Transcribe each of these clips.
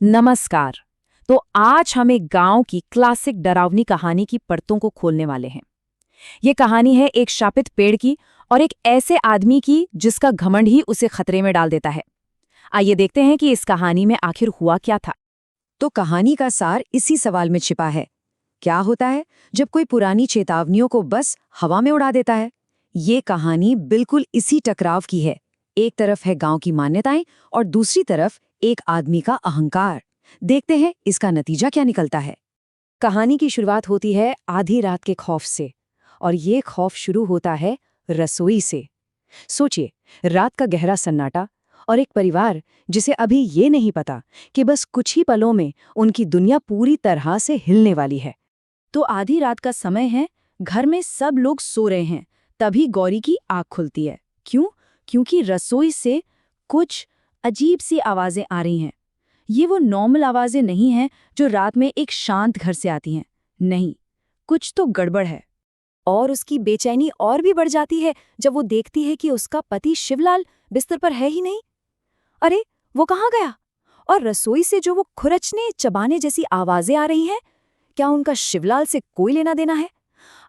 नमस्कार। तो आज हम एक गांव की क्लासिक डरावनी कहानी की परतों को खोलने वाले हैं। ये कहानी है एक शापित पेड़ की और एक ऐसे आदमी की जिसका घमंड ही उसे खतरे में डाल देता है। आइए देखते हैं कि इस कहानी में आखिर हुआ क्या था। तो कहानी का सार इसी सवाल में छिपा है। क्या होता है जब कोई पुरानी चेतावनियों को बस हवा में उड़ा देता है? ये कहानी बिल्कुल इसी टकराव की है। एक तरफ है गांव की मान्यताएं और दूसरी तरफ एक आदमी का अहंकार। देखते हैं इसका नतीजा क्या निकलता है। कहानी की शुरुआत होती है आधी रात के खौफ से, और ये खौफ शुरू होता है रसोई से। सोचिए, रात का गहरा सन्नाटा और एक परिवार जिसे अभी ये नहीं पता कि बस कुछ ही पलों में उनकी दुनिया पूरी तरह से हिलने वाली है। तो आधी रात का समय है, घर में सब लोग सो रहे हैं, तभी गौरी की आँख खुलती है। क्यों? क्योंकि रसोई से कुछ अजीब सी आवाजें आ रही हैं। ये वो नॉर्मल आवाजें नहीं हैं जो रात में एक शांत घर से आती हैं। नहीं, कुछ तो गड़बड़ है। और उसकी बेचैनी और भी बढ़ जाती है जब वो देखती है कि उसका पति शिवलाल बिस्तर पर है ही नहीं। अरे, वो कहाँ गया? और रसोई से जो वो खुरचने चबाने जैसी आवाजें आ रही हैं, क्या उनका शिवलाल से कोई लेना देना है?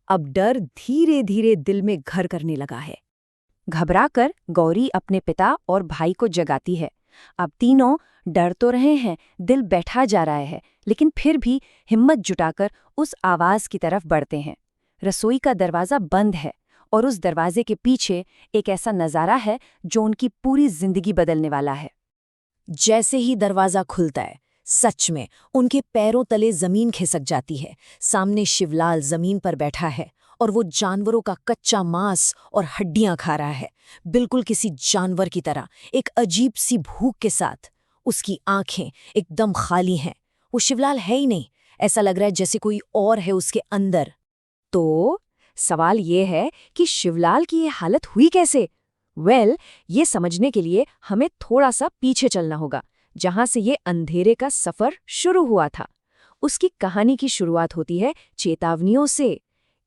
अब डर धीरे धीरे दिल में घर करने लगा है। घबराकर गौरी अपने पिता और भाई को जगाती है। अब तीनों डर तो रहे हैं, दिल बैठा जा रहा है, लेकिन फिर भी हिम्मत जुटाकर उस आवाज की तरफ बढ़ते हैं। रसोई का दरवाजा बंद है और उस दरवाजे के पीछे एक ऐसा नजारा है जो उनकी पूरी जिंदगी बदलने वाला है। जैसे ही दरवाजा खुलता है, सच में उनके पैरों तले जमीन खिसक जाती है। सामने शिवलाल जमीन पर बैठा है और वो जानवरों का कच्चा मांस और हड्डियां खा रहा है, बिल्कुल किसी जानवर की तरह, एक अजीब सी भूख के साथ। उसकी आंखें एकदम खाली हैं। वो शिवलाल है ही नहीं, ऐसा लग रहा है जैसे कोई और है उसके अंदर। तो सवाल ये है कि शिवलाल की ये हालत हुई कैसे? ये समझने के लिए हमें थोड़ा सा पीछे चलना होगा, जहां से ये अंधेरे का सफर शुरू हुआ था। उसकी कहानी की शुरुआत होती है चेतावनियों से,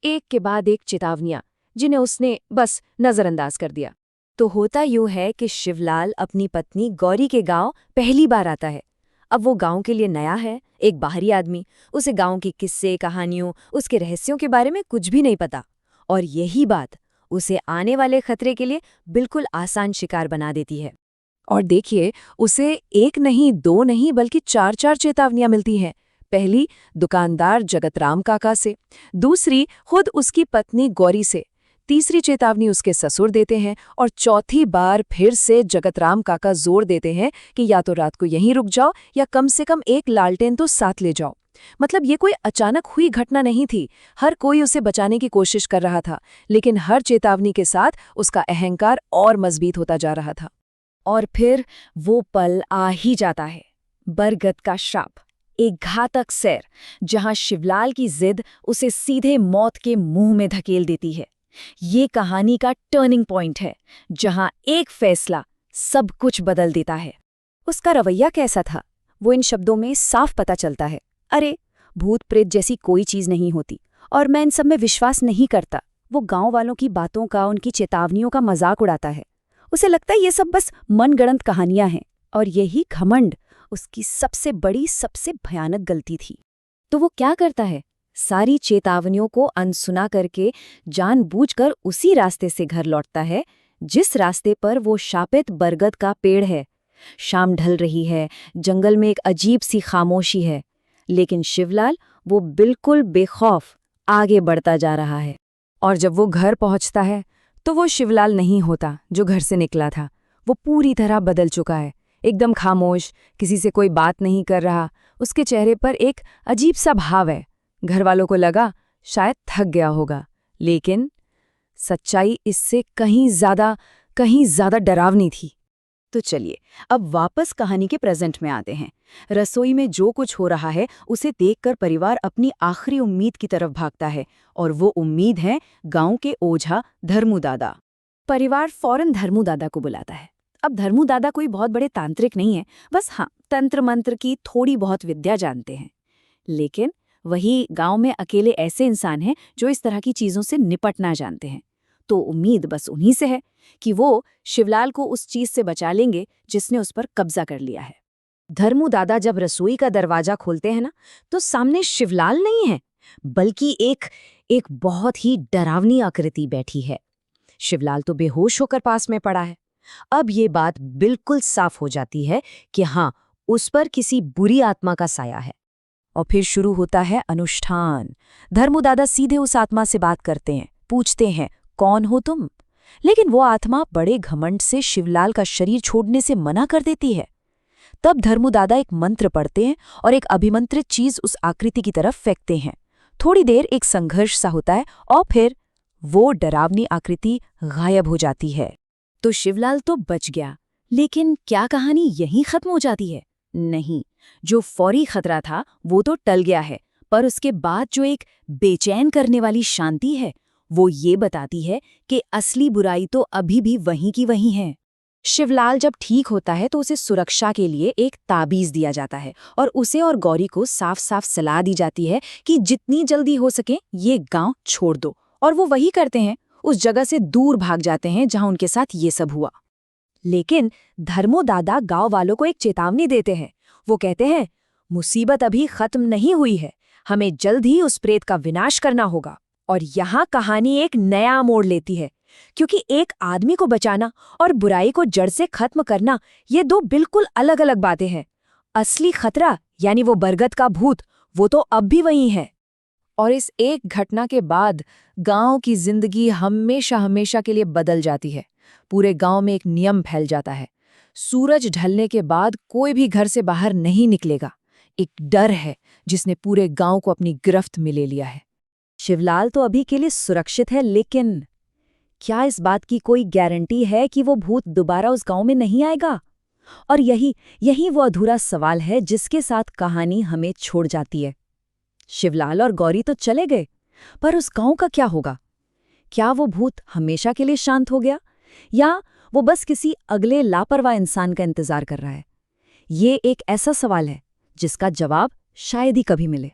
एक के बाद एक चेतावनियां जिन्हें उसने बस नजरअंदाज कर दिया। तो होता यूं है कि शिवलाल अपनी पत्नी गौरी के गांव पहली बार आता है। अब वो गांव के लिए नया है, एक बाहरी आदमी। उसे गांव की किस्से, कहानियों, उसके रहस्यों के बारे में कुछ भी नहीं पता। और यही बात उसे आने वाले खतरे के लिए बिल्कुल आसान शिकार बना देती है। और देखिए, उसे एक नहीं, दो नहीं, बल्कि चार चार चेतावनियां मिलती हैं। पहली दुकानदार जगतराम काका से, दूसरी खुद उसकी पत्नी गौरी से, तीसरी चेतावनी उसके ससुर देते हैं, और चौथी बार फिर से जगतराम काका जोर देते हैं कि या तो रात को यहीं रुक जाओ या कम से कम एक लालटेन तो साथ ले जाओ। मतलब ये कोई अचानक हुई घटना नहीं थी। हर कोई उसे बचाने की कोशिश कर रहा था, लेकिन हर चेतावनी के साथ उसका अहंकार और मजबूत होता जा रहा था। और फिर वो पल आ ही जाता है, बरगद का श्राप, एक घातक सैर, जहां शिवलाल की जिद उसे सीधे मौत के मुंह में धकेल देती है। ये कहानी का टर्निंग पॉइंट है, जहां एक फैसला सब कुछ बदल देता है। उसका रवैया कैसा था, वो इन शब्दों में साफ पता चलता है। अरे, भूत प्रेत जैसी कोई चीज नहीं होती, और मैं इन सब में विश्वास नहीं करता। वो गांव वालों की बातों का, उनकी चेतावनियों का मजाक उड़ाता है। उसे लगता है ये सब बस मनगढ़ंत कहानियां हैं, और यही घमंड उसकी सबसे बड़ी, सबसे भयानक गलती थी। तो वो क्या करता है? सारी चेतावनियों को अनसुना करके जानबूझकर उसी रास्ते से घर लौटता है जिस रास्ते पर वो शापित बरगद का पेड़ है। शाम ढल रही है, जंगल में एक अजीब सी खामोशी है, लेकिन शिवलाल वो बिल्कुल बेखौफ आगे बढ़ता जा रहा है। और जब वो घर पहुंचता है तो वो शिवलाल नहीं होता जो घर से निकला था। वो पूरी तरह बदल चुका है, एकदम खामोश, किसी से कोई बात नहीं कर रहा। उसके चेहरे पर एक अजीब सा भाव है। घर वालों को लगा शायद थक गया होगा, लेकिन सच्चाई इससे कहीं ज्यादा डरावनी थी। तो चलिए अब वापस कहानी के प्रेजेंट में आते हैं। रसोई में जो कुछ हो रहा है उसे देखकर परिवार अपनी आखिरी उम्मीद की तरफ भागता है, और वो उम्मीद है गांव के ओझा धर्मू दादा। परिवार फौरन धर्मू दादा को बुलाता है। अब धर्मू दादा कोई बहुत बड़े तांत्रिक नहीं है, बस हाँ, तंत्र मंत्र की थोड़ी बहुत विद्या जानते हैं। लेकिन वही गांव में अकेले ऐसे इंसान हैं जो इस तरह की चीजों से निपटना जानते हैं। तो उम्मीद बस उन्हीं से है कि वो शिवलाल को उस चीज से बचा लेंगे जिसने उस पर कब्जा कर लिया है। धर्मू दादा जब रसोई का दरवाजा खोलते हैं ना, तो सामने शिवलाल नहीं है, बल्कि एक बहुत ही डरावनी आकृति बैठी है। शिवलाल तो बेहोश होकर पास में पड़ा है। अब ये बात बिल्कुल साफ हो जाती है कि हाँ, उस पर किसी बुरी आत्मा का साया है। और फिर शुरू होता है अनुष्ठान। धर्मू दादा सीधे उस आत्मा से बात करते हैं, पूछते हैं, कौन हो तुम? लेकिन वो आत्मा बड़े घमंड से शिवलाल का शरीर छोड़ने से मना कर देती है। तब धर्मू दादा एक मंत्र पढ़ते हैं और एक अभिमंत्रित चीज उस आकृति की तरफ फेंकते हैं। थोड़ी देर एक संघर्ष सा होता है और फिर वो डरावनी आकृति गायब हो जाती है। तो शिवलाल तो बच गया, लेकिन क्या कहानी यहीं खत्म हो जाती है? नहीं, जो फौरी खतरा था वो तो टल गया है, पर उसके बाद जो एक बेचैन करने वाली शांति है, वो ये बताती है कि असली बुराई तो अभी भी वहीं की वहीं है। शिवलाल जब ठीक होता है तो उसे सुरक्षा के लिए एक ताबीज दिया जाता है और उसे और गौरी को साफ साफ सलाह दी जाती है कि जितनी जल्दी हो सके ये गांव छोड़ दो। और वो वही करते हैं, उस जगह से दूर भाग जाते हैं जहां उनके साथ ये सब हुआ। लेकिन धर्मो दादा गांव वालों को एक चेतावनी देते हैं। वो कहते हैं, मुसीबत अभी खत्म नहीं हुई है, हमें जल्द ही उस प्रेत का विनाश करना होगा। और यहाँ कहानी एक नया मोड़ लेती है, क्योंकि एक आदमी को बचाना और बुराई को जड़ से खत्म करना, ये दो बिल्कुल अलग अलग बातें हैं। असली खतरा यानी वो बरगद का भूत, वो तो अब भी वही है। और इस एक घटना के बाद गांव की जिंदगी हमेशा हमेशा के लिए बदल जाती है। पूरे गांव में एक नियम फैल जाता है, सूरज ढलने के बाद कोई भी घर से बाहर नहीं निकलेगा। एक डर है जिसने पूरे गांव को अपनी गिरफ्त में ले लिया है। शिवलाल तो अभी के लिए सुरक्षित है, लेकिन क्या इस बात की कोई गारंटी है कि वो भूत दोबारा उस गांव में नहीं आएगा? और यही वो अधूरा सवाल है जिसके साथ कहानी हमें छोड़ जाती है। शिवलाल और गौरी तो चले गए, पर उस गांव का क्या होगा? क्या वो भूत हमेशा के लिए शांत हो गया, या वो बस किसी अगले लापरवाह इंसान का इंतजार कर रहा है? ये एक ऐसा सवाल है जिसका जवाब शायद ही कभी मिले।